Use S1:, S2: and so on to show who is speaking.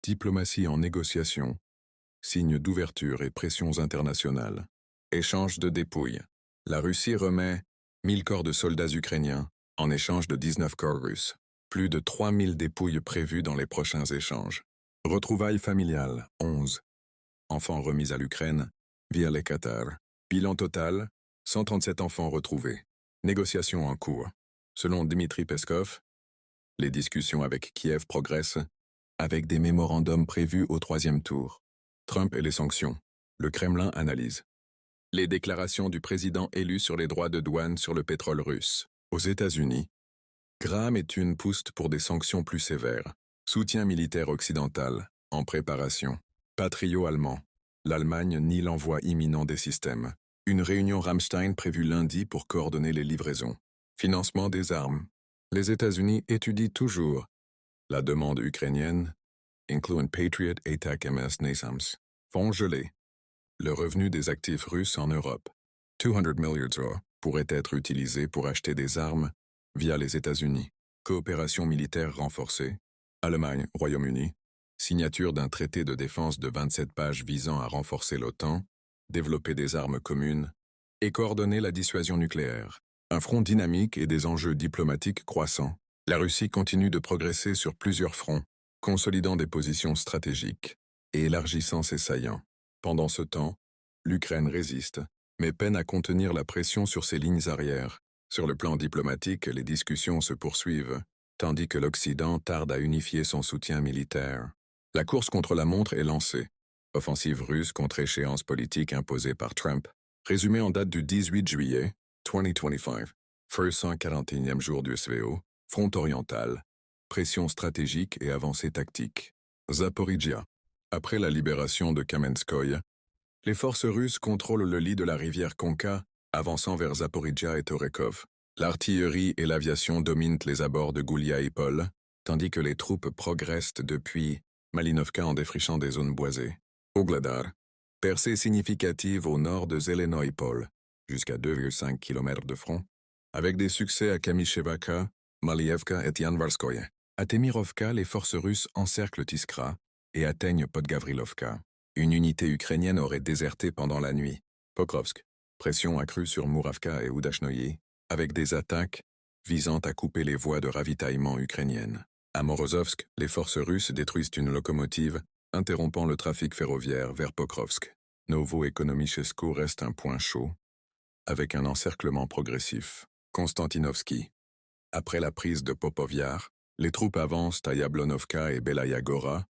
S1: Diplomatie en négociation. Signes d'ouverture et pressions internationales. Échange de dépouilles. La Russie remet 1000 corps de soldats ukrainiens en échange de 19 corps russes. Plus de 3000 dépouilles prévues dans les prochains échanges. Retrouvailles familiales, 11. Enfants remis à l'Ukraine via les Qatar. Bilan total, 137 enfants retrouvés. Négociations en cours. Selon Dmitri Peskov, les discussions avec Kiev progressent, avec des mémorandums prévus au 3e tour. Trump et les sanctions. Le Kremlin analyse. Les déclarations du président élu sur les droits de douane sur le pétrole russe. Aux États-Unis, Graham et Thune poussent pour des sanctions plus sévères. Soutien militaire occidental, en préparation. Patriot allemand. L'Allemagne nie l'envoi imminent des systèmes. Une réunion Rammstein prévue lundi pour coordonner les livraisons. Financement des armes. Les États-Unis étudient toujours la demande ukrainienne, incluant Patriot ATACMS NASAMS. Fonds gelés. Le revenu des actifs russes en Europe, 200 milliards, pourrait être utilisé pour acheter des armes via les États-Unis. Coopération militaire renforcée. Allemagne, Royaume-Uni. Signature d'un traité de défense de 27 pages visant à renforcer l'OTAN, développer des armes communes et coordonner la dissuasion nucléaire. Un front dynamique et des enjeux diplomatiques croissants. La Russie continue de progresser sur plusieurs fronts, consolidant des positions stratégiques et élargissant ses saillants. Pendant ce temps, l'Ukraine résiste, mais peine à contenir la pression sur ses lignes arrières. Sur le plan diplomatique, les discussions se poursuivent, tandis que l'Occident tarde à unifier son soutien militaire. La course contre la montre est lancée. Offensive russe contre échéance politique imposée par Trump. Résumé en date du 18 juillet 2025. First 141e jour du SVO. Front oriental. Pression stratégique et avancée tactique. Zaporizhia. Après la libération de Kamenskoye, les forces russes contrôlent le lit de la rivière Konka, avançant vers Zaporizhia et Torekov. L'artillerie et l'aviation dominent les abords de Goulia et Pol, tandis que les troupes progressent depuis Malinovka en défrichant des zones boisées. Ogladar. Percée significative au nord de Zelenoïpol, jusqu'à 2,5 km de front, avec des succès à Kamishevka, Malievka et Yanvarskoye. À Temirovka, les forces russes encerclent Iskra et atteignent Podgavrilovka. Une unité ukrainienne aurait déserté pendant la nuit. Pokrovsk. Pression accrue sur Mouravka et Oudachnoye, avec des attaques visant à couper les voies de ravitaillement ukrainiennes. À Morozovsk, les forces russes détruisent une locomotive, interrompant le trafic ferroviaire vers Pokrovsk. Novo-Ekonomichesku reste un point chaud, avec un encerclement progressif. Konstantinovski. Après la prise de Popovyar, les troupes avancent à Yablonovka et Belaya Gora,